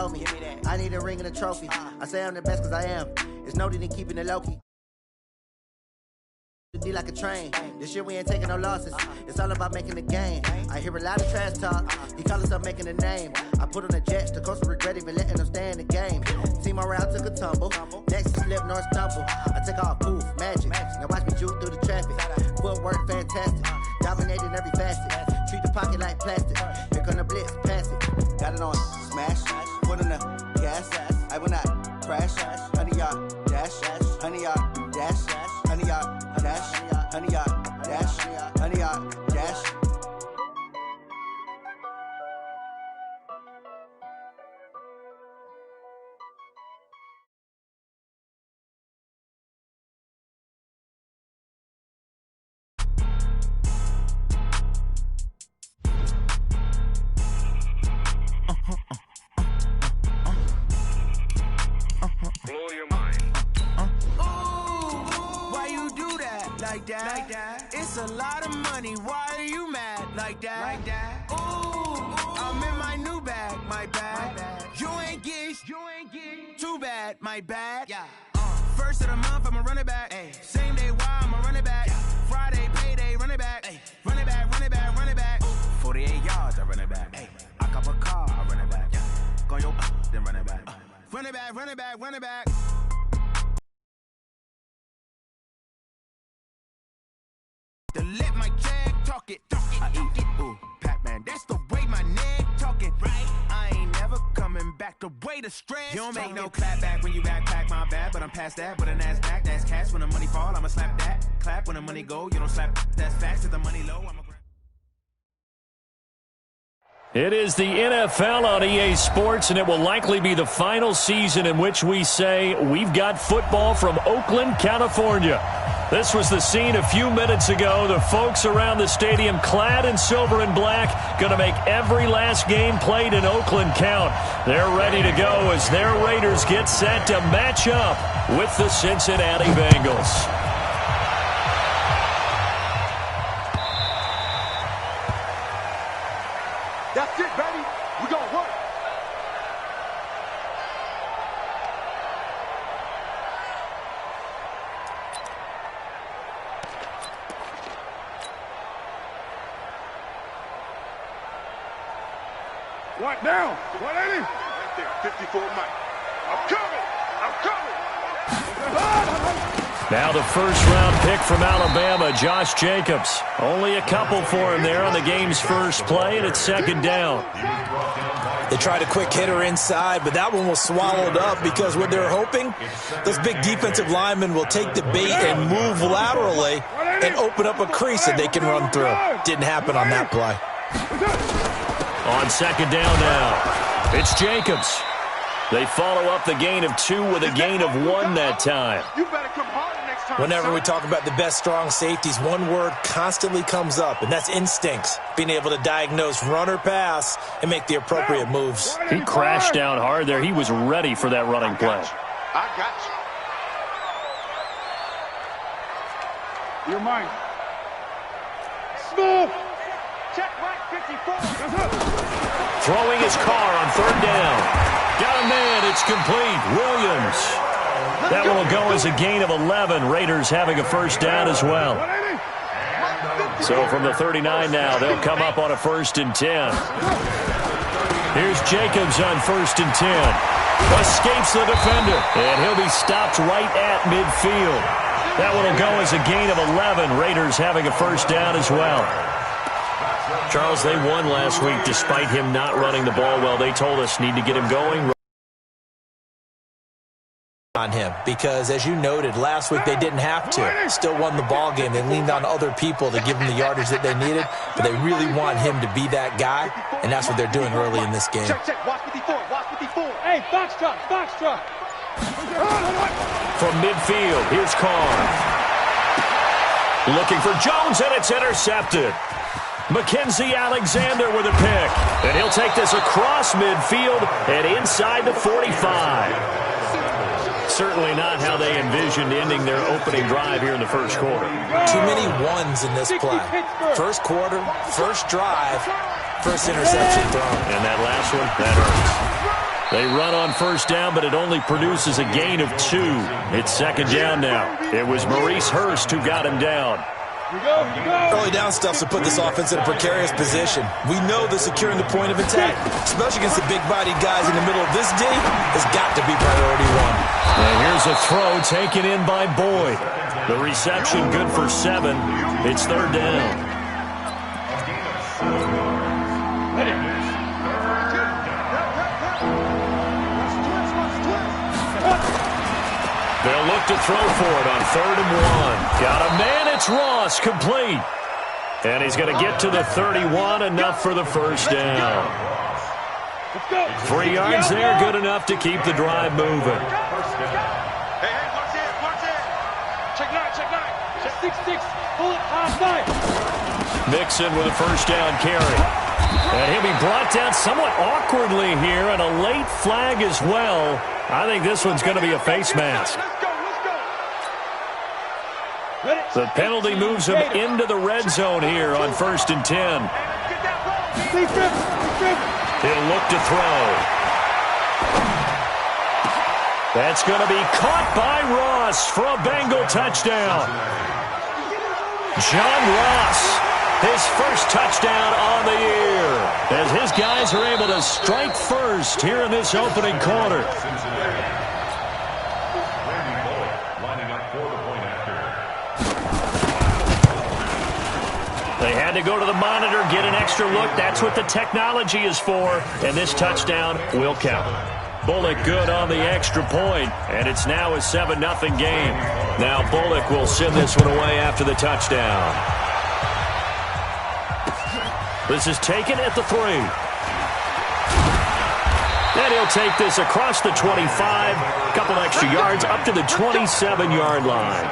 told me. I need a ring and a trophy. I say I'm the best because I am. It's no need in keeping it low-key. D like a train. This shit we ain't taking no losses. It's all about making the game. I hear a lot of trash talk. He call himself making a name. I put on the Jets. The coast regret even letting them stay in the game. Team around took a tumble. Next slip, north stumble. I take off, poof, magic. Now watch me juke through the traffic. Footwork fantastic. Dominating every facet. Treat the pocket like plastic. Here come the blitz, pass it. Got it on, smash. Put in the gas. I will not crash. 100-yard dash. 100-yard dash. 100-yard dash, 100-yard dash, 100-yard dash. Blow your mind. Why you do that? Like that? It's a lot of money. Why are you mad? Like that? Ooh, I'm in my new bag. My bad. You ain't get. Too bad. My bad. Yeah. First of the month, I'ma run it back. Ay. Same day, why I'ma run it back. Friday, payday, run it back. Ay. Run it back, run it back, run it back. 48 yards, I run it back. Ay. I cop a car, I run it back. Yeah. Go yo, then run it back. Run it back, run it back, run it back. Then let my jag talk it. I eat it, ooh, Pac-Man. That's the way my neck talking, right? I ain't never coming back the way the stress. You don't make no clap back when you backpack, my bad, but I'm past that. But a NASDAQ, that's cash. When the money fall, I'ma slap that. Clap when the money go, you don't slap. That's fast. To the money low, I'ma grab. It is the NFL on EA Sports, and it will likely be the final season in which we say we've got football from Oakland, California. This was the scene a few minutes ago. The folks around the stadium clad in silver and black going to make every last game played in Oakland count. They're ready to go as their Raiders get set to match up with the Cincinnati Bengals. That's it, baby. We're going to work. One down. 180. Right there. 54 Mike. I'm coming. Now the first-round pick from Alabama, Josh Jacobs. Only a couple for him there on the game's first play, and it's second down. They tried a quick hitter inside, but that one was swallowed up because what they're hoping, those big defensive linemen will take the bait and move laterally and open up a crease that they can run through. Didn't happen on that play. On second down now, it's Jacobs. They follow up the gain of 2 with a gain of 1 that time. Whenever we talk about the best strong safeties, one word constantly comes up, and that's instincts. Being able to diagnose run or pass and make the appropriate moves. He crashed down hard there. He was ready for that running play. I got you. You're mine. Smooth. Check right 54. Throwing his car on third down. Got a man. It's complete. Williams. That will go as a gain of 11. Raiders having a first down as well. So from the 39 now, they'll come up on a 1st and 10. Here's Jacobs on 1st and 10. Escapes the defender, and he'll be stopped right at midfield. That one will go as a gain of 11. Raiders having a first down as well. Charles, they won last week despite him not running the ball well. They told us need to get him going. On him because, as you noted, last week they didn't have to. Still won the ball game. They leaned on other people to give them the yardage that they needed, but they really want him to be that guy, and that's what they're doing early in this game. Check. Watch 54. Hey, box truck. From midfield, here's Carr. Looking for Jones, and it's intercepted. Mackenzie Alexander with a pick, and he'll take this across midfield and inside the 45. Certainly not how they envisioned ending their opening drive here in the first quarter. Too many ones in this play. First quarter, first drive, first interception thrown. And that last one, that hurts. They run on first down, but it only produces a gain of 2. It's second down now. It was Maurice Hurst who got him down. Early down stuff to put this offense in a precarious position. We know that securing the point of attack, especially against the big-bodied guys in the middle of this D, has got to be priority 1. And here's a throw taken in by Boyd. The reception good for 7. It's third down. They'll look to throw for it on 3rd and 1. Got a man, it's Ross, complete. And he's going to get to the 31, enough for the first down. 3 yards there, good enough to keep the drive moving. Hey, watch it. Check 9. Check 6. Pull it, half 9. Mixon with a first down carry. And he'll be brought down somewhat awkwardly here, and a late flag as well. I think this one's going to be a face mask. The penalty moves him into the red zone here on 1st and 10. He'll look to throw. That's going to be caught by Ross for a Bengal touchdown. John Ross, his first touchdown on the year, as his guys are able to strike first here in this opening quarter. They had to go to the monitor, get an extra look. That's what the technology is for, and this touchdown will count. Bullock good on the extra point, and it's now a 7-0 game. Now Bullock will send this one away after the touchdown. This is taken at the 3. And he'll take this across the 25, a couple extra yards up to the 27-yard line.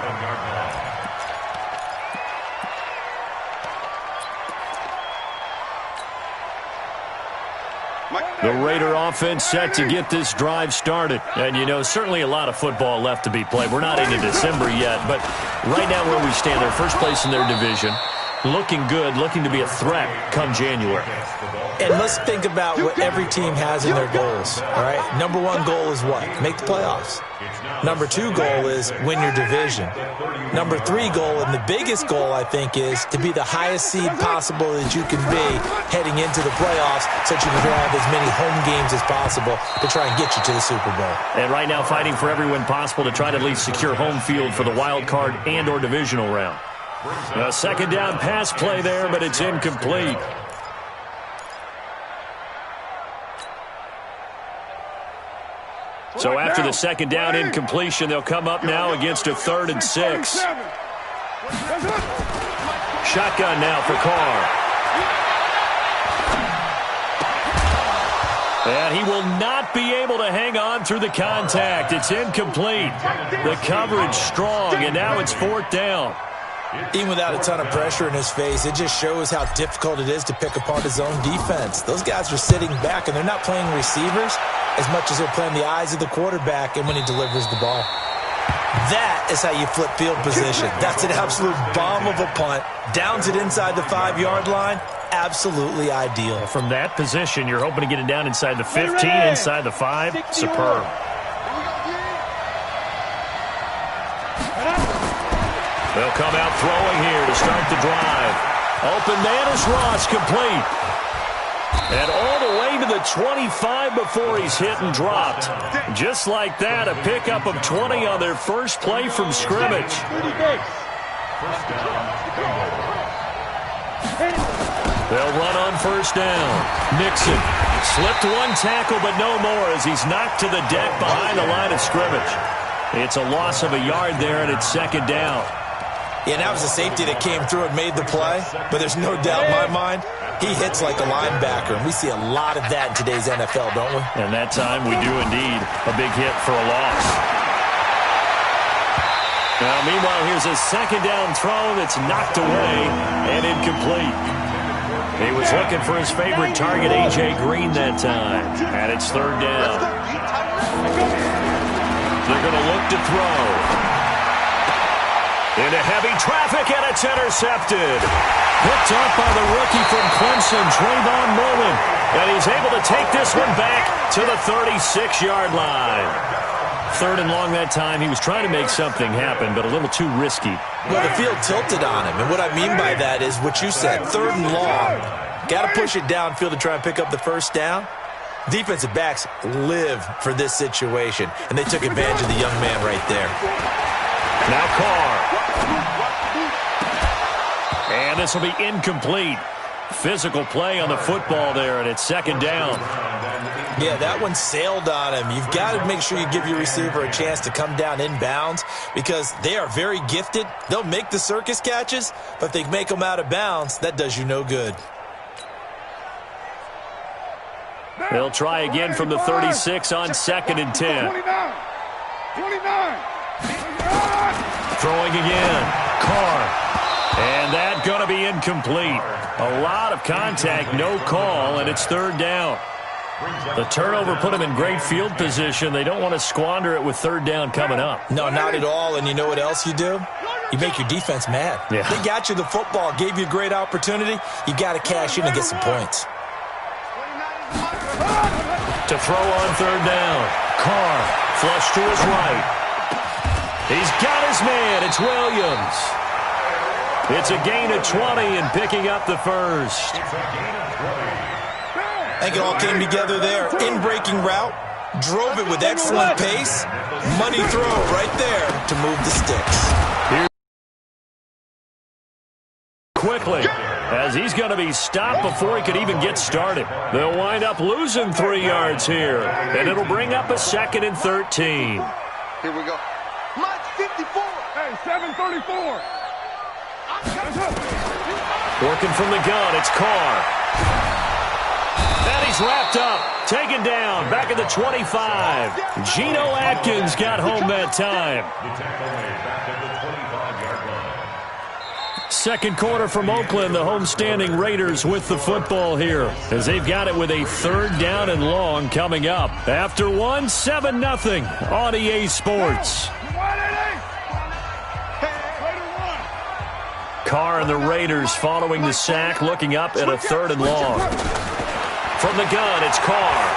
The Raider offense set to get this drive started. And, you know, certainly a lot of football left to be played. We're not into December yet, but right now where we stand, they're first place in their division. Looking good, looking to be a threat come January. And let's think about what every team has in their goals, all right? Number 1 goal is what? Make the playoffs. Number 2 goal is win your division. Number 3 goal, and the biggest goal, I think, is to be the highest seed possible that you can be heading into the playoffs so that you can have as many home games as possible to try and get you to the Super Bowl. And right now fighting for every win possible to try to at least secure home field for the wild card and or divisional round. A second down pass play there, but it's incomplete. So after the second down incompletion, they'll come up now against a 3rd and 6. Shotgun now for Carr. And he will not be able to hang on through the contact. It's incomplete. The coverage strong, and now it's 4th down. Even without a ton of pressure in his face, it just shows how difficult it is to pick apart his own defense. Those guys are sitting back, and they're not playing receivers as much as they're playing the eyes of the quarterback and when he delivers the ball. That is how you flip field position. That's an absolute bomb of a punt. Downs it inside the 5-yard line. Absolutely ideal. From that position, you're hoping to get it down inside the 15, inside the 5. Superb. They'll come out throwing here to start the drive. Open man is Ross, complete. And all the way to the 25 before he's hit and dropped. Just like that, a pickup of 20 on their first play from scrimmage. They'll run on first down. Nixon slipped one tackle, but no more as he's knocked to the deck behind the line of scrimmage. It's a loss of a yard there, and it's second down. Yeah, that was a safety that came through and made the play, but there's no doubt in my mind he hits like a linebacker, and we see a lot of that in today's NFL, don't we? And that time we do indeed. A big hit for a loss. Now, meanwhile, here's a second down throw that's knocked away and incomplete. He was looking for his favorite target, A.J. Green, that time. And it's third down. They're going to look to throw. Into heavy traffic, and it's intercepted. Picked up by the rookie from Clemson, Trayvon Mullen. And he's able to take this one back to the 36-yard line. 3rd and long that time. He was trying to make something happen, but a little too risky. Well, the field tilted on him, and what I mean by that is what you said, 3rd and long. Got to push it downfield to try and pick up the first down. Defensive backs live for this situation, and they took advantage of the young man right there. Now Carr. And this will be incomplete. Physical play on the football there, and it's 2nd down. Yeah, that one sailed on him. You've got to make sure you give your receiver a chance to come down inbounds because they are very gifted. They'll make the circus catches, but if they make them out of bounds, that does you no good. They'll try again from the 36 on 2nd and 10. 29. Throwing again. Carr. And that's going to be incomplete. A lot of contact, no call, and it's 3rd down. The turnover put them in great field position. They don't want to squander it with 3rd down coming up. No, not at all. And you know what else you do? You make your defense mad. Yeah. They got you the football, gave you a great opportunity. You got to cash in and get some points. To throw on 3rd down. Carr, flush to his right. He's got his man. It's Williams. It's a gain of 20 and picking up the first. I think it all came together there. In-breaking route, drove it with excellent pace. Money throw right there to move the sticks. Quickly, as he's going to be stopped before he could even get started. They'll wind up losing 3 yards here, and it'll bring up a 2nd and 13. Here we go. March 54. Hey, 734. Working from the gun, it's Carr. And he's wrapped up, taken down, back at the 25. Geno Atkins got home that time. 2nd quarter from Oakland, the homestanding Raiders with the football here, as they've got it with a 3rd down and long coming up. After 7-0 on EA Sports. Carr and the Raiders following the sack, looking up at a 3rd and long. From the gun, it's Carr.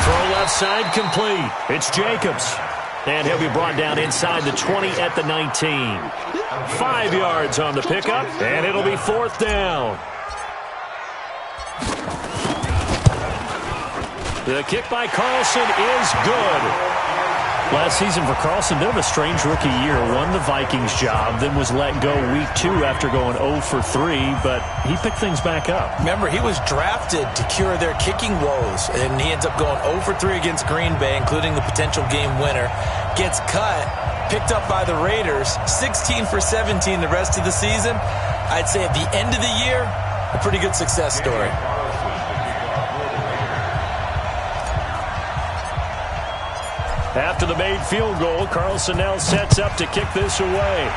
Throw left side complete. It's Jacobs. And he'll be brought down inside the 20 at the 19. 5 yards on the pickup, and it'll be 4th down. The kick by Carlson is good. Last season for Carlson, bit of a strange rookie year. Won the Vikings job, then was let go week 2 after going 0 for 3, but he picked things back up. Remember, he was drafted to cure their kicking woes, and he ends up going 0 for 3 against Green Bay, including the potential game winner. Gets cut, picked up by the Raiders, 16 for 17 the rest of the season. I'd say at the end of the year, a pretty good success story. After the made field goal, Carlson now sets up to kick this away.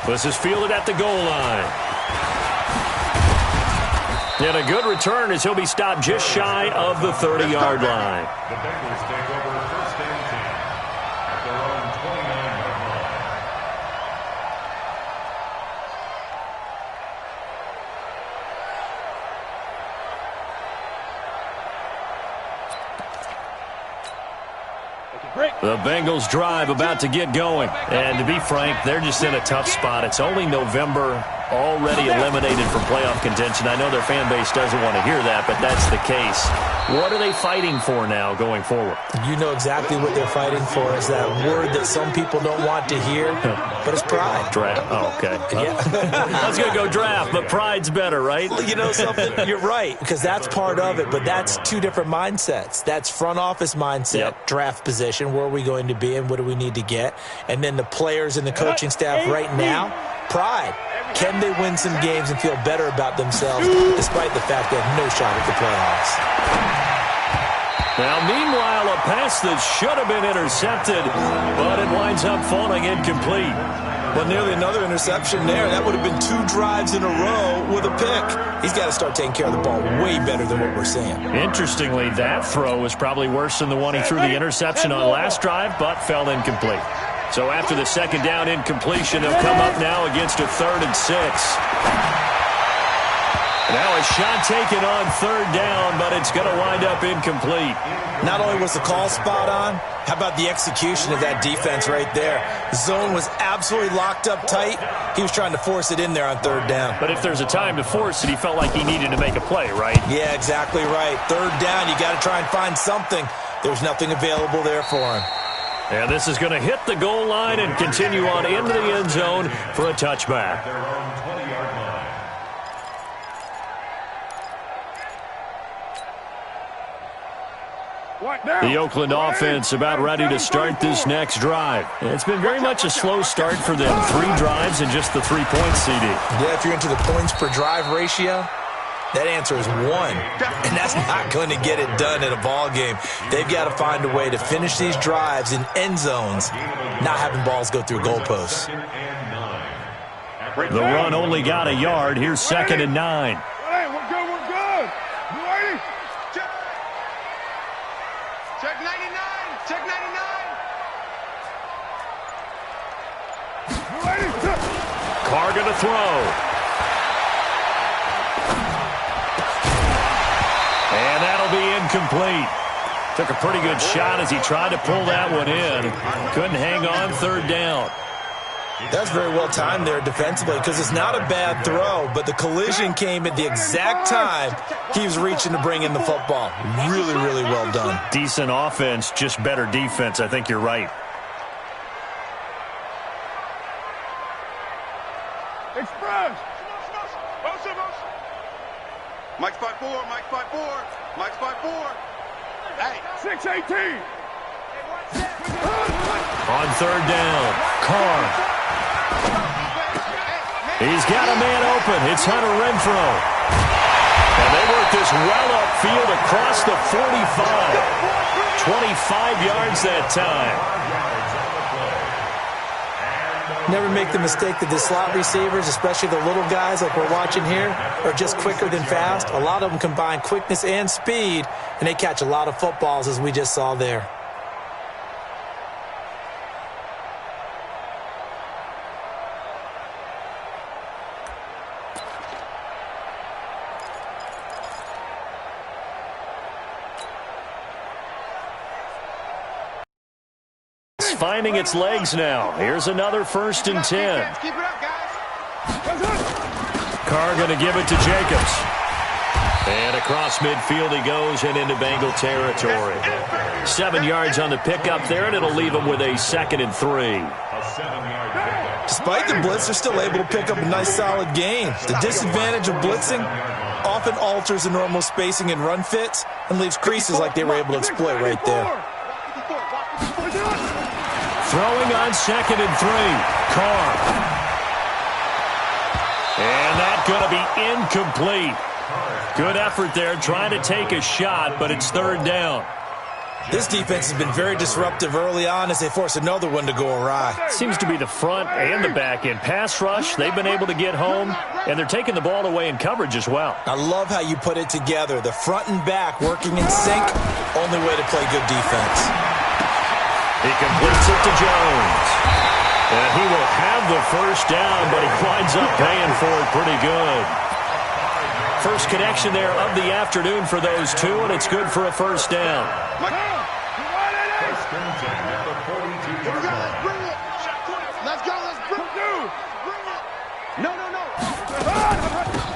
This is fielded at the goal line. And a good return as he'll be stopped just shy of the 30-yard line. The Bengals take over 1st and 10 at their own 29-yard line. The Bengals drive about to get going. And to be frank, they're just in a tough spot. It's only November, already eliminated from playoff contention. I know their fan base doesn't want to hear that, but that's the case. What are they fighting for now going forward? You know exactly what they're fighting for. Is that word that some people don't want to hear, but it's pride. Draft. Oh, okay. Yeah. I was going to go draft, but pride's better, right? Well, you know something? You're right, because that's part of it, but that's two different mindsets. That's front office mindset, draft position, where are we going to be and what do we need to get? And then the players and the coaching staff right now, pride. Can they win some games and feel better about themselves despite the fact they have no shot at the playoffs? Now, meanwhile, a pass that should have been intercepted, but it winds up falling incomplete. Well, nearly another interception there. That would have been 2 drives in a row with a pick. He's got to start taking care of the ball way better than what we're seeing. Interestingly, that throw was probably worse than the one he threw the interception on last drive, but fell incomplete. So after the second down incompletion, they'll come up now against a 3rd and 6. Now a shot taken on 3rd down, but it's going to wind up incomplete. Not only was the call spot on, how about the execution of that defense right there? The zone was absolutely locked up tight. He was trying to force it in there on 3rd down. But if there's a time to force it, he felt like he needed to make a play, right? Yeah, exactly right. 3rd down, you got to try and find something. There's nothing available there for him. And this is going to hit the goal line and continue on into the end zone for a touchback. The Oakland offense about ready to start this next drive. It's been very much a slow start for them. 3 drives and just the 3 points, CD. Yeah, if you're into the points per drive ratio, that answer is 1. And that's not going to get it done in a ball game. They've got to find a way to finish these drives in end zones, not having balls go through goalposts. The run only got a yard. Here's 2nd and 9. Hey, we're good, we're good. You ready? Check 99, check 99. You ready? Carr going to throw. And that'll be incomplete. Took a pretty good shot as he tried to pull that one in. Couldn't hang on 3rd down. That's very well timed there defensively because it's not a bad throw, but the collision came at the exact time he was reaching to bring in the football. Really, really well done. Decent offense, just better defense. I think you're right. Express. Mike's 5'4", Mike's 5'4", Mike's 5'4". Hey, 6'18". On 3rd down, Carr. He's got a man open. It's Hunter Renfrow. And they work this well upfield across the 45. 25 yards that time. Never make the mistake that the slot receivers, especially the little guys like we're watching here, are just quicker than fast. A lot of them combine quickness and speed, and they catch a lot of footballs as we just saw there. Finding its legs now. Here's another 1st and 10. Keep it up, guys. Carr going to give it to Jacobs. And across midfield he goes and into Bengal territory. 7 yards on the pickup there, and it'll leave him with a 2nd and 3. Despite the blitz, they're still able to pick up a nice solid gain. The disadvantage of blitzing often alters the normal spacing and run fits and leaves creases like they were able to exploit right there. Throwing on 2nd and 3. Carr. And that's going to be incomplete. Good effort there trying to take a shot, but it's 3rd down. This defense has been very disruptive early on as they force another one to go awry. Seems to be the front and the back end. Pass rush, they've been able to get home, and they're taking the ball away in coverage as well. I love how you put it together. The front and back working in sync, only way to play good defense. He completes it to Jones. And he will have the 1st down, but he winds up paying for it pretty good. First connection there of the afternoon for those two, and it's good for a 1st down.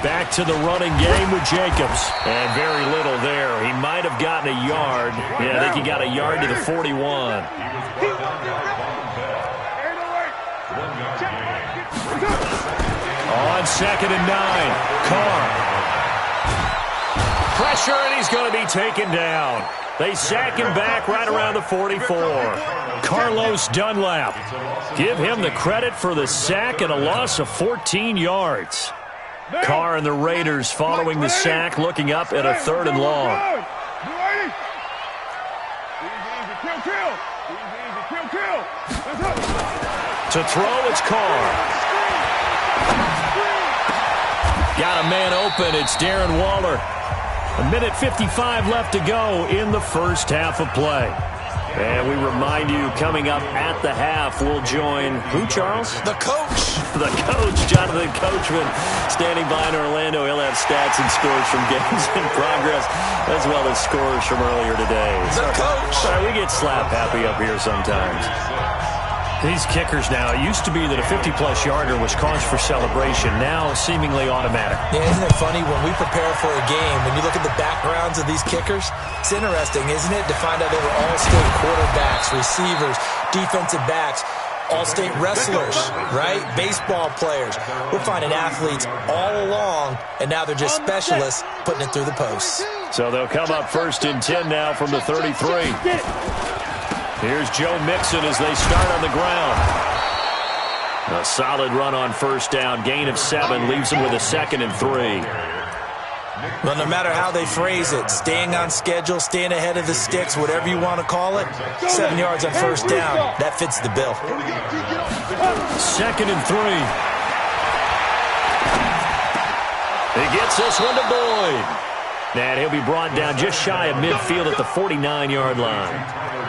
Back to the running game with Jacobs. And very little there. He might have gotten a yard. Yeah, I think he got a yard to the 41. On 2nd and 9, Carr. Pressure, and he's going to be taken down. They sack him back right around the 44. Carlos Dunlap. Give him the credit for the sack and a loss of 14 yards. Carr and the Raiders following the sack, looking up at a 3rd and long. To throw, it's Carr. Got a man open. It's Darren Waller. 1:55 left to go in the first half of play. And we remind you, coming up at the half, we'll join who, Charles? The coach. The coach, Jonathan Coachman, standing by in Orlando. He'll have stats and scores from games in progress, as well as scores from earlier today. The coach. Sorry, we get slap happy up here sometimes. These kickers now, it used to be that a 50-plus yarder was cause for celebration, now seemingly automatic. Yeah, isn't it funny when we prepare for a game, when you look at the backgrounds of these kickers, it's interesting, isn't it, to find out they were all-state quarterbacks, receivers, defensive backs, all-state wrestlers, right? Baseball players. We're finding athletes all along, and now they're just specialists putting it through the posts. So they'll come up 1st and 10 now from the 33. Here's Joe Mixon as they start on the ground. A solid run on 1st down. Gain of 7 leaves them with a 2nd and 3. Well, no matter how they phrase it, staying on schedule, staying ahead of the sticks, whatever you want to call it, 7 yards on 1st down, that fits the bill. 2nd and 3. He gets this one to Boyd. And he'll be brought down just shy of midfield at the 49-yard line.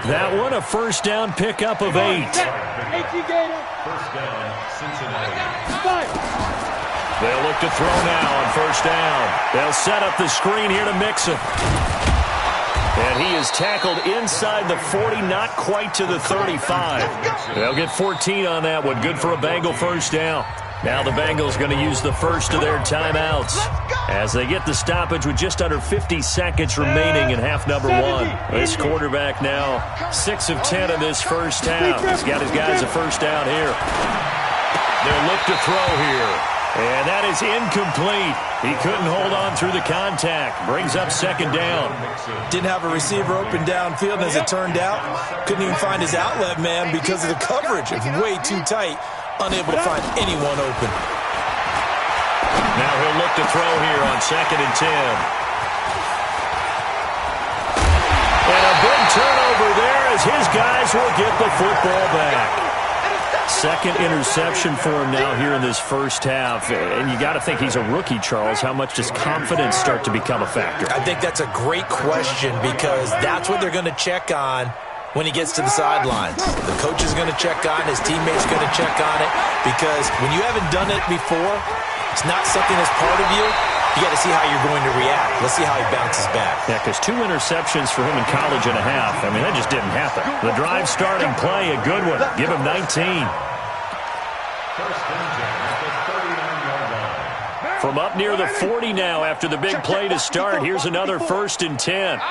That one, a 1st down pickup of 8. 1st down, Cincinnati. They'll look to throw now on 1st down. They'll set up the screen here to Mixon. And he is tackled inside the 40, not quite to the 35. They'll get 14 on that one. Good for a Bengal 1st down. Now the Bengals going to use the first of their timeouts as they get the stoppage with just under 50 seconds remaining in half number 1. This quarterback now 6 of 10 in this first half. He's got his guys a 1st down here. They'll look to throw here. And that is incomplete. He couldn't hold on through the contact. Brings up 2nd down. Didn't have a receiver open downfield, and as it turned out, couldn't even find his outlet man because of the coverage. It's way too tight. Unable to find anyone open. Now he'll look to throw here on 2nd and 10. And a big turnover there as his guys will get the football back. 2nd interception for him now here in this first half. And you got to think he's a rookie, Charles. How much does confidence start to become a factor? I think that's a great question because that's what they're going to check on when he gets to the sidelines. The coach is going to check on, his teammates going to check on it, because when you haven't done it before, it's not something that's part of you. You got to see how you're going to react. Let's see how he bounces back. Yeah, because 2 interceptions for him in college and a half. I mean, that just didn't happen. The drive starting play, a good one. Give him 19. 1st and 10 at the 39-yard line. From up near the 40 now after the big play to start, here's another 1st and 10.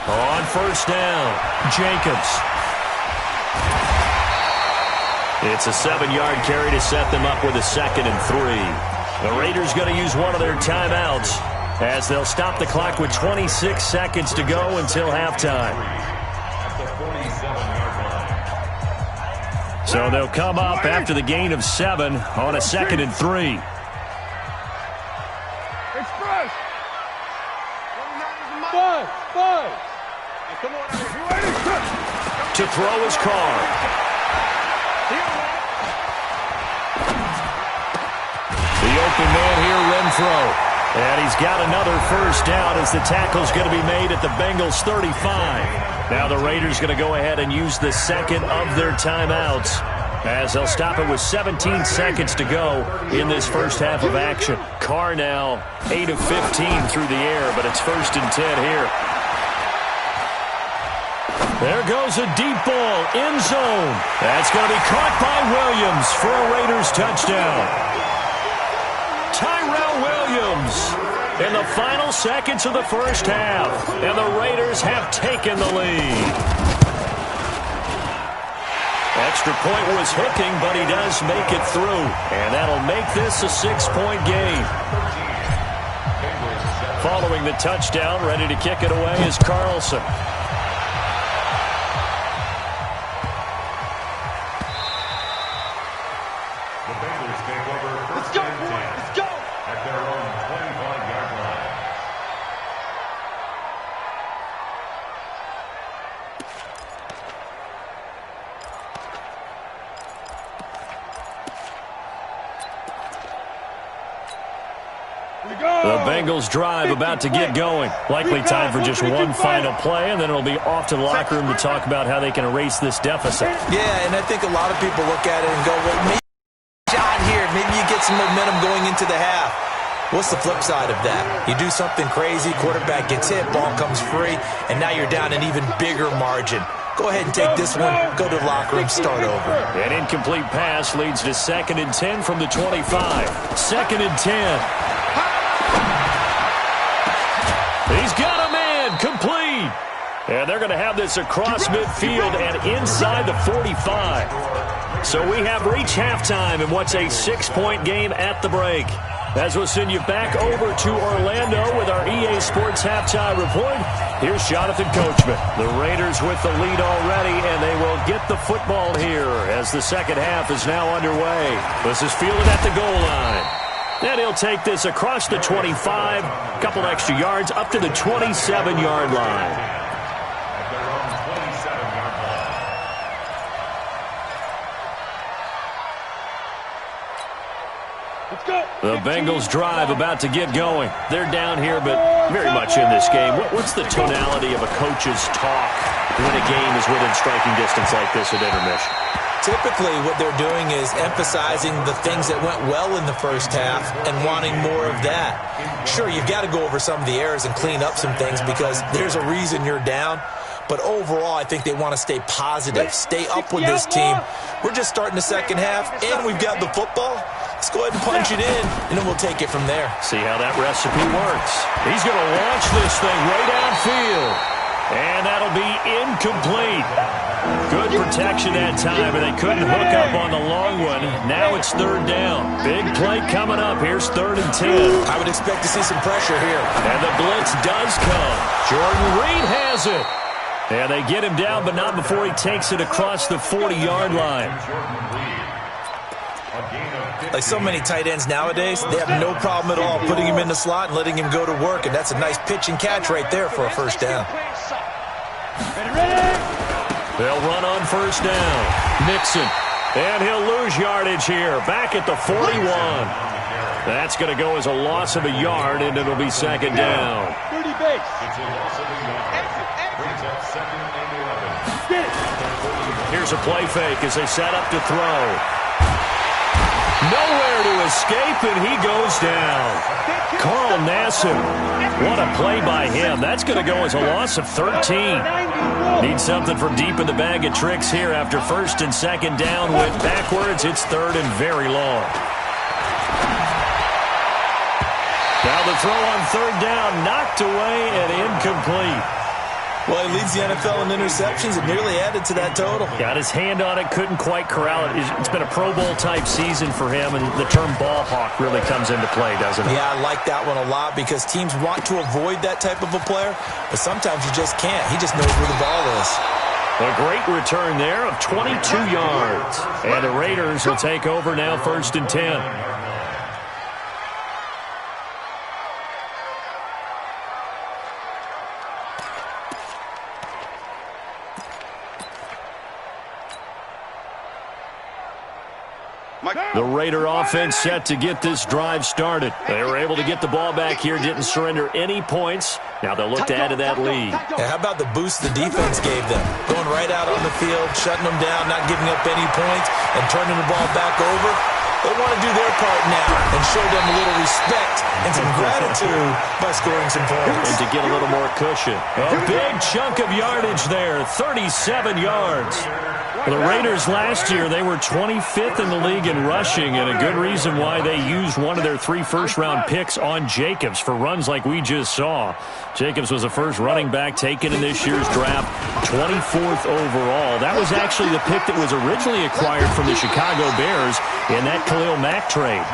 On 1st down, Jacobs. It's a 7-yard carry to set them up with a 2nd and 3. The Raiders going to use one of their timeouts as they'll stop the clock with 26 seconds to go until halftime. At the 47-yard line. So they'll come up after the gain of 7 on a 2nd and 3. To throw his Carr. The open man here, Renfro. And he's got another 1st down as the tackle's going to be made at the Bengals 35. Now the Raiders going to go ahead and use the 2nd of their timeouts as they'll stop it with 17 seconds to go in this first half of action. Carr now 8 of 15 through the air, but it's 1st and 10 here. There goes a deep ball, end zone. That's going to be caught by Williams for a Raiders touchdown. Tyrell Williams in the final seconds of the first half, and the Raiders have taken the lead. Extra point was hooking, but he does make it through, and that'll make this a 6-point game. Following the touchdown, ready to kick it away is Carlson. The Bengals drive about to get going. Likely time for just one final play, and then it'll be off to the locker room to talk about how they can erase this deficit. Yeah, and I think a lot of people look at it and go, well, maybe shot here. Maybe you get some momentum going into the half. What's the flip side of that? You do something crazy, quarterback gets hit, ball comes free, and now you're down an even bigger margin. Go ahead and take this one, go to the locker room, start over. An incomplete pass leads to 2nd and 10 from the 25. 2nd and 10. He's got a man, complete. And they're going to have this across midfield and inside the 45. So we have reached halftime in what's a 6-point game at the break. As we'll send you back over to Orlando with our EA Sports Halftime Report, here's Jonathan Coachman. The Raiders with the lead already, and they will get the football here as the second half is now underway. This is fielded at the goal line. And he'll take this across the 25, a couple extra yards, up to the 27-yard line. The Bengals drive about to get going. They're down here, but very much in this game. What's the tonality of a coach's talk when a game is within striking distance like this at intermission? Typically, what they're doing is emphasizing the things that went well in the first half and wanting more of that. Sure, you've got to go over some of the errors and clean up some things because there's a reason you're down. But overall, I think they want to stay positive, stay up with this team. We're just starting the second half, and we've got the football. Let's go ahead and punch it in, and then we'll take it from there. See how that recipe works. He's going to launch this thing way downfield. And that'll be incomplete. Good protection that time, but they couldn't hook up on the long one. Now it's 3rd down. Big play coming up. Here's 3rd and 10. I would expect to see some pressure here. And the blitz does come. Jordan Reed has it. And they get him down, but not before he takes it across the 40-yard line. Like so many tight ends nowadays, they have no problem at all putting him in the slot and letting him go to work, and that's a nice pitch and catch right there for a first down. They'll run on first down. Nixon. And he'll lose yardage here. Back at the 41. That's going to go as a loss of a yard, and it'll be 2nd down. 30 base. It's a loss of a yard. Brings up 2nd and 11. Here's a play fake as they set up to throw. Nowhere to escape, and he goes down. Carl Nassib. What a play by him. That's going to go as a loss of 13. Need something from deep in the bag of tricks here after 1st and 2nd down. Went backwards. It's 3rd and very long. Now the throw on 3rd down, knocked away and incomplete. Well, he leads the NFL in interceptions and nearly added to that total. Got his hand on it, couldn't quite corral it. It's been a Pro Bowl-type season for him, and the term ball hawk really comes into play, doesn't it? Yeah, I like that one a lot because teams want to avoid that type of a player, but sometimes you just can't. He just knows where the ball is. A great return there of 22 yards. And the Raiders will take over now 1st and 10. The Raider offense set to get this drive started. They were able to get the ball back here, didn't surrender any points. Now they'll look to add to that lead. Yeah, how about the boost the defense gave them? Going right out on the field, shutting them down, not giving up any points, and turning the ball back over. They want to do their part now and show them a little respect and some gratitude by scoring some points. And to get a little more cushion. A big chunk of yardage there, 37 yards. The Raiders last year, they were 25th in the league in rushing, and a good reason why they used one of their 3 first-round picks on Jacobs for runs like we just saw. Jacobs was the first running back taken in this year's draft, 24th overall. That was actually the pick that was originally acquired from the Chicago Bears in that Khalil Mack trade.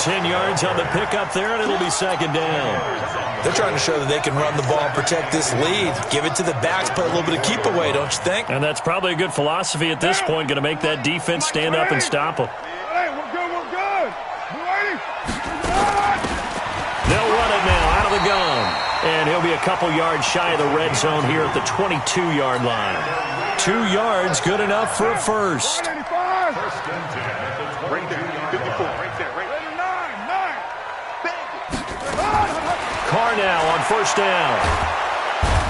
10 yards on the pickup there, and it'll be 2nd down. They're trying to show that they can run the ball and protect this lead. Give it to the backs, play a little bit of keep away, don't you think? And that's probably a good philosophy at this point, going to make that defense stand up and stop them. Hey, we're good. They'll run it now out of the gun. And he'll be a couple yards shy of the red zone here at the 22-yard line. 2 yards, good enough for a first. 185. First and 10 at the 22-yard line. 54, right there, right there. 9. Carr now on first down.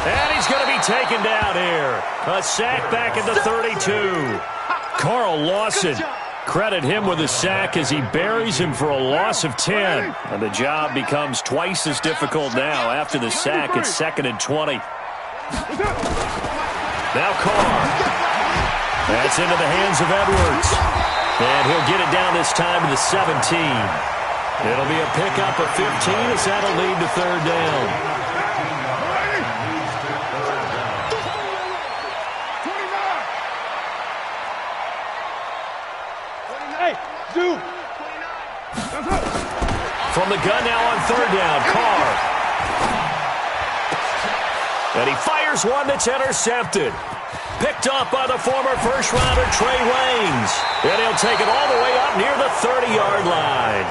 And he's going to be taken down here. A sack back at the 32. Carl Lawson, credit him with a sack as he buries him for a loss of 10. And the job becomes twice as difficult now. After the sack, it's 2nd and 20. Now Carr. That's into the hands of Edwards. And he'll get it down this time to the 17. It'll be a pickup of 15 as that'll lead to third down. From the gun now on third down, Carr. And he fires one that's intercepted. Picked off by the former first-rounder Trey Waynes. And he'll take it all the way up near the 30-yard line.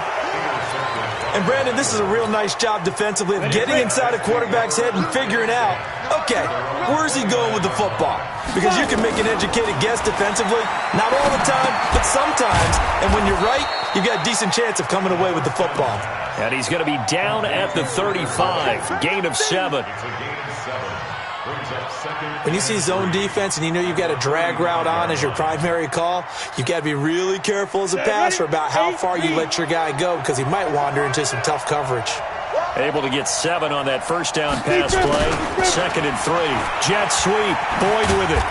And, Brandon, this is a real nice job defensively of getting inside a quarterback's head and figuring out, okay, where's he going with the football? Because you can make an educated guess defensively, not all the time, but sometimes. And when you're right, you've got a decent chance of coming away with the football. And he's going to be down at the 35, gain of 7. When you see zone defense and you know you've got a drag route on as your primary call, you've got to be really careful as a passer about how far you let your guy go because he might wander into some tough coverage. Able to get 7 on that first down pass play. 2nd and 3. Jet sweep. Boyd with it.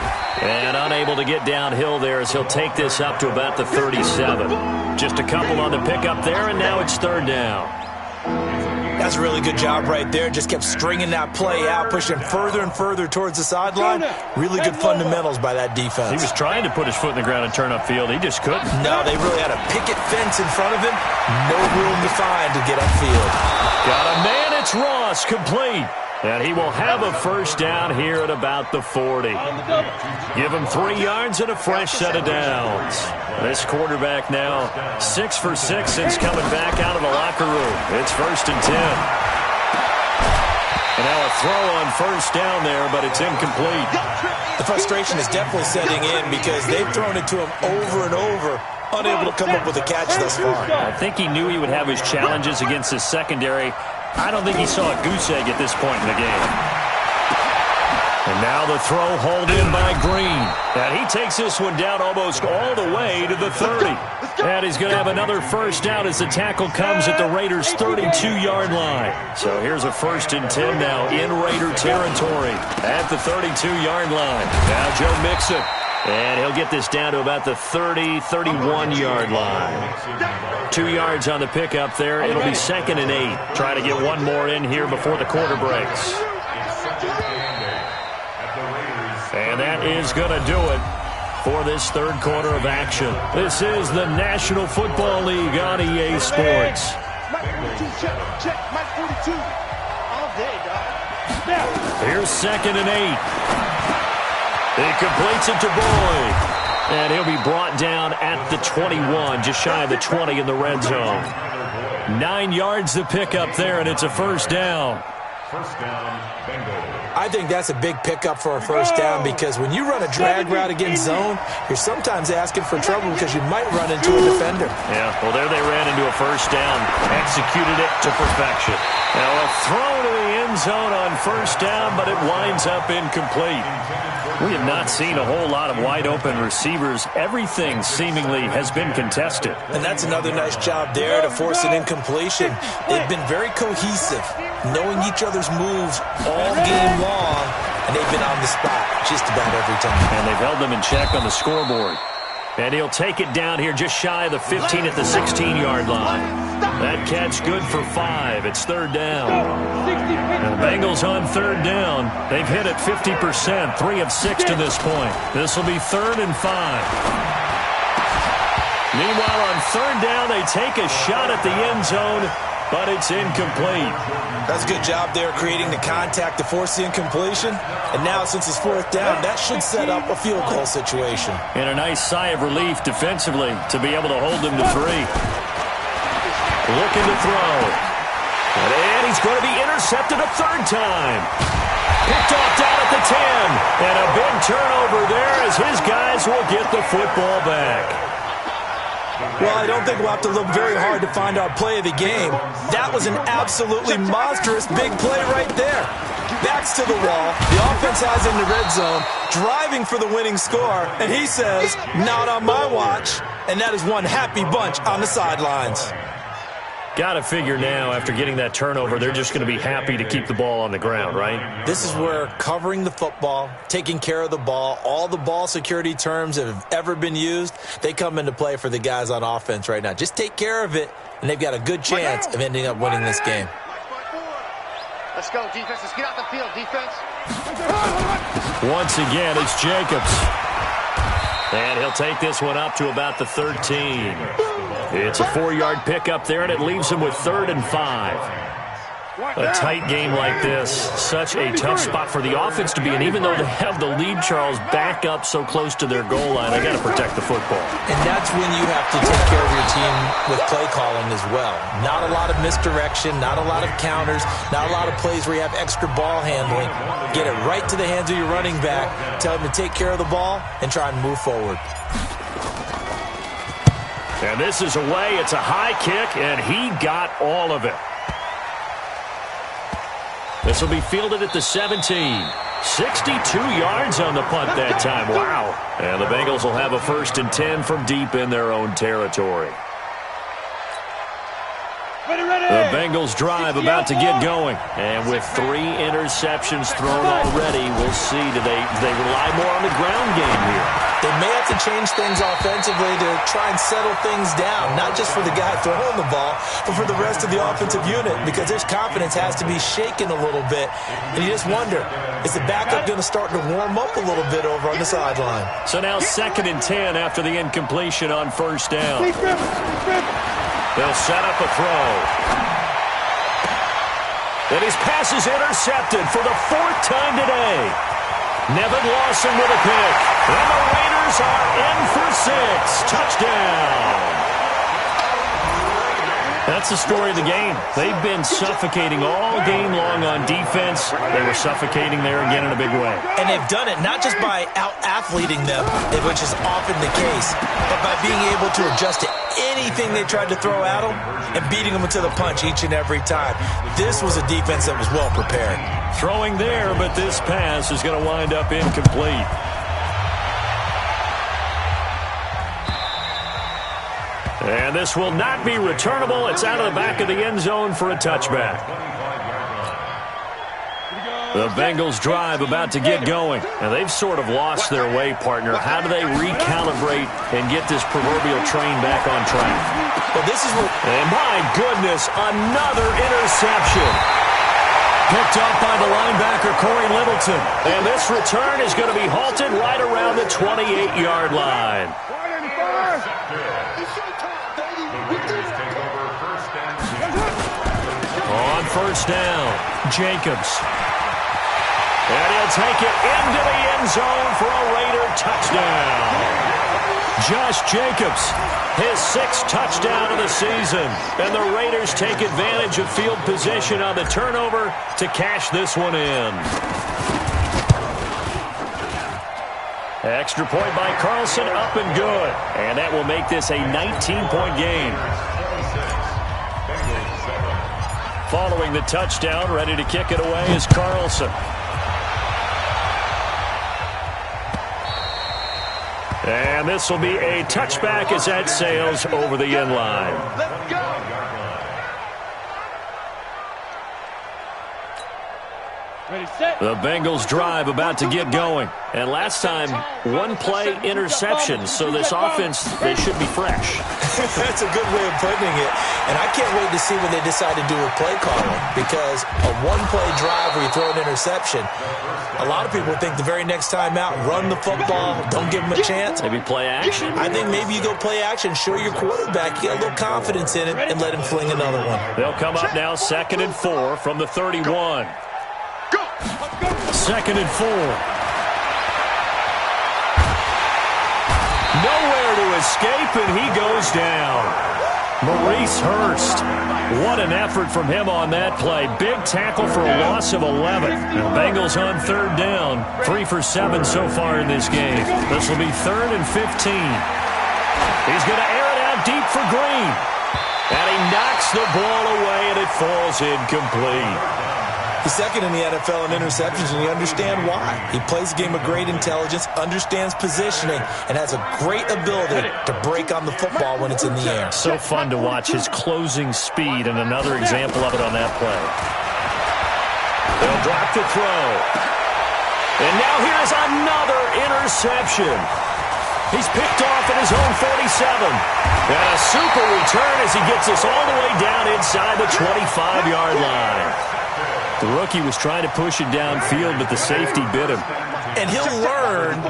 And unable to get downhill there as he'll take this up to about the 37. Just a couple on the pickup there, and now it's third down. That's a really good job right there. Just kept stringing that play out, pushing further and further towards the sideline. Really good fundamentals by that defense. He was trying to put his foot in the ground and turn upfield. He just couldn't. No, they really had a picket fence in front of him. No room to find to get upfield. Got a man. It's Ross, complete. And he will have a first down here at about the 40. Give him 3 yards and a fresh set of downs. This quarterback now 6 for 6 since coming back out of the locker room. It's 1st and 10. And now a throw on first down there, but it's incomplete. The frustration is definitely setting in because they've thrown it to him over and over, unable to come up with a catch thus far. I think he knew he would have his challenges against his secondary. I don't think he saw a goose egg at this point in the game. And now the throw hauled in by Green. And he takes this one down almost all the way to the 30. And he's going to have another first down as the tackle comes at the Raiders' 32-yard line. So here's a 1st and 10 now in Raider territory at the 32-yard line. Now Joe Mixon. And he'll get this down to about the 30, 31-yard line. 2 yards on the pickup there. It'll be 2nd and 8. Try to get one more in here before the quarter breaks. And that is going to do it for this third quarter of action. This is the National Football League on EA Sports. Here's 2nd and 8. He completes it to Boyd. And he'll be brought down at the 21, just shy of the 20 in the red zone. 9 yards to pick up there, and it's a first down. First down, Bengals. I think that's a big pickup for a first down because when you run a drag route against zone, you're sometimes asking for trouble because you might run into a defender. Yeah, well, there they ran into a first down, executed it to perfection. Now a throw to the end zone on first down, but it winds up incomplete. We have not seen a whole lot of wide-open receivers. Everything seemingly has been contested. And that's another nice job there to force an incompletion. They've been very cohesive, knowing each other's moves all game long, and they've been on the spot just about every time. And they've held them in check on the scoreboard. And he'll take it down here just shy of the 15 at the 16-yard line. That catch good for 5. It's third down. And the Bengals on third down. They've hit it 50%, 3 of 6 to this point. This will be 3rd and 5. Meanwhile, on third down, they take a shot at the end zone, but it's incomplete. That's a good job there creating the contact to force the incompletion. And now, since it's 4th down, that should set up a field goal situation. And a nice sigh of relief defensively to be able to hold them to 3. Looking to throw. And he's going to be intercepted a third time. Picked off down at the 10. And a big turnover there as his guys will get the football back. Well, I don't think we'll have to look very hard to find our play of the game. That was an absolutely monstrous big play right there. Backs to the wall. The offense has in the red zone, driving for the winning score. And he says, not on my watch. And that is one happy bunch on the sidelines. Got to figure now, after getting that turnover, they're just going to be happy to keep the ball on the ground, right? This is where covering the football, taking care of the ball, all the ball security terms that have ever been used, they come into play for the guys on offense right now. Just take care of it, and they've got a good chance of ending up winning this game. Let's go, defense. Let's get out the field, defense. Once again, it's Jacobs. And he'll take this one up to about the 13. It's a 4-yard pickup there, and it leaves him with 3rd and 5. A tight game like this, such a tough spot for the offense to be in. Even though they have the lead, Charles, back up so close to their goal line, they got to protect the football. And that's when you have to take care of your team with play calling as well. Not a lot of misdirection, not a lot of counters, not a lot of plays where you have extra ball handling. Get it right to the hands of your running back, tell him to take care of the ball, and try and move forward. And this is away. It's a high kick, and he got all of it. This will be fielded at the 17. 62 yards on the punt that time. Wow. And the Bengals will have a 1st and 10 from deep in their own territory. The Bengals drive about to get going. And with 3 interceptions thrown already, we'll see. Do they rely more on the ground game here? They may have to change things offensively to try and settle things down, not just for the guy throwing the ball, but for the rest of the offensive unit, because his confidence has to be shaken a little bit. And you just wonder, is the backup going to start to warm up a little bit over on the sideline? So now 2nd and 10 after the incompletion on 1st down. They'll set up a throw. And his pass is intercepted for the 4th time today. Nevin Lawson with a pick. And the Raiders are in for 6. Touchdown. That's the story of the game. They've been suffocating all game long on defense. They were suffocating there again in a big way. And they've done it not just by out-athleting them, which is often the case, but by being able to adjust to anything they tried to throw at them and beating them to the punch each and every time. This was a defense that was well prepared. Throwing there, but this pass is going to wind up incomplete. And this will not be returnable. It's out of the back of the end zone for a touchback. The Bengals drive about to get going. And they've sort of lost their way, partner. How do they recalibrate and get this proverbial train back on track? Well, this is what... And my goodness, another interception. Picked up by the linebacker, Corey Littleton. And this return is going to be halted right around the 28-yard line. On 1st down, Jacobs. And he'll take it into the end zone for a Raider touchdown. Josh Jacobs, his 6th touchdown of the season. And the Raiders take advantage of field position on the turnover to cash this one in. Extra point by Carlson, up and good. And that will make this a 19-point game. Following the touchdown, ready to kick it away is Carlson. And this will be a touchback as that sails over the end line. Let's go. The Bengals drive about to get going. And last time, 1 play interception. So this offense, they should be fresh. That's a good way of putting it. And I can't wait to see what they decide to do with play calling. Because a 1-play drive where you throw an interception, a lot of people think the very next time out, run the football, don't give them a chance. Maybe play action. I think maybe you go play action, show your quarterback, you got a little confidence in it, and let him fling another one. They'll come up now 2nd and 4 from the 31. 2nd and 4. Nowhere to escape, and he goes down. Maurice Hurst. What an effort from him on that play. Big tackle for a loss of 11. And the Bengals on 3rd down. 3 for 7 so far in this game. This will be 3rd and 15. He's going to air it out deep for Green. And he knocks the ball away, and it falls incomplete. He's second in the NFL in interceptions, and you understand why. He plays a game of great intelligence, understands positioning, and has a great ability to break on the football when it's in the air. So fun to watch his closing speed, and another example of it on that play. They'll drop the throw. And now here's another interception. He's picked off at his own 47. And a super return as he gets us all the way down inside the 25-yard line. The rookie was trying to push it downfield, but the safety bit him. And he'll learn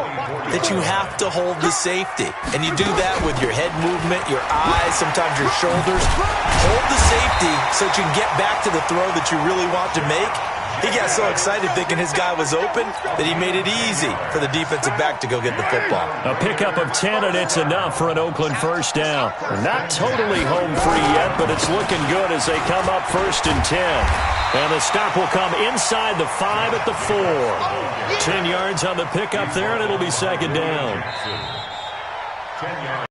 that you have to hold the safety. And you do that with your head movement, your eyes, sometimes your shoulders. Hold the safety so that you can get back to the throw that you really want to make. He got so excited thinking his guy was open that he made it easy for the defensive back to go get the football. A pickup of 10, and it's enough for an Oakland first down. Not totally home free yet, but it's looking good as they come up 1st and 10. And the stop will come inside the 5 at the 4. 10 yards on the pickup there, and it'll be 2nd down. 10 yards.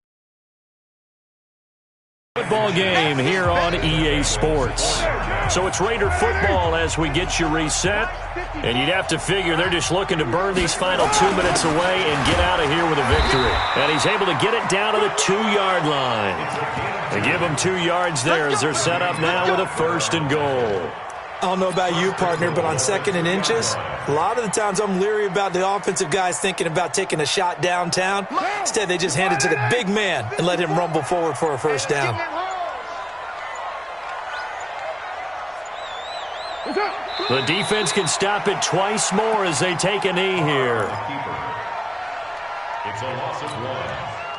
Football game here on EA Sports. So it's Raider football as we get you reset. And you'd have to figure they're just looking to burn these final 2 minutes away and get out of here with a victory. And he's able to get it down to the 2-yard line. They give him 2 yards there as they're set up now with a 1st and goal. I don't know about you, partner, but on 2nd and inches, a lot of the times I'm leery about the offensive guys thinking about taking a shot downtown. Instead, they just hand it to the big man and let him rumble forward for a 1st down. The defense can stop it twice more as they take a knee here. It's a loss of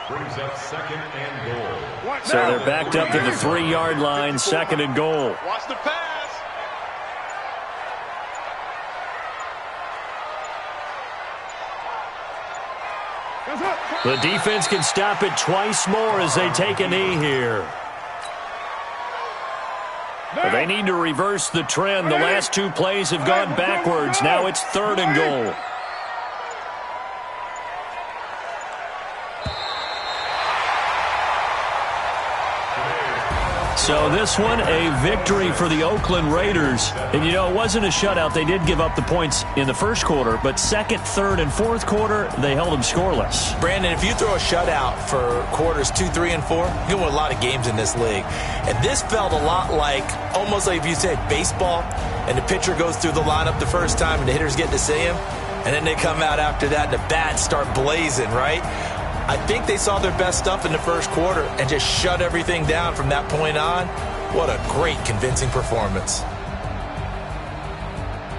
1. Brings up 2nd and goal. So they're backed up to the 3-yard line, 2nd and goal. Watch the pass. The defense can stop it twice more as they take a knee here. But they need to reverse the trend. The last 2 plays have gone backwards. Now it's 3rd and goal. So this one, a victory for the Oakland Raiders. And, you know, it wasn't a shutout. They did give up the points in the first quarter, but 2nd, 3rd, and 4th quarter, they held them scoreless. Brandon, if you throw a shutout for quarters 2, 3, and 4, you win a lot of games in this league. And this felt a lot like, almost like if you said baseball, and the pitcher goes through the lineup the first time, and the hitters get to see him, and then they come out after that, and the bats start blazing, right? I think they saw their best stuff in the first quarter and just shut everything down from that point on. What a great, convincing performance.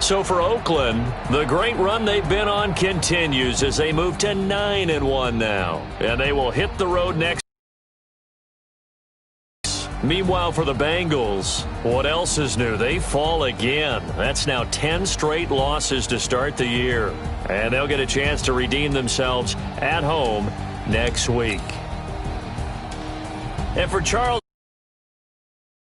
So for Oakland, the great run they've been on continues as they move to 9-1 now. And they will hit the road next. Meanwhile, for the Bengals, what else is new? They fall again. That's now 10 straight losses to start the year. And they'll get a chance to redeem themselves at home next week. And for Charles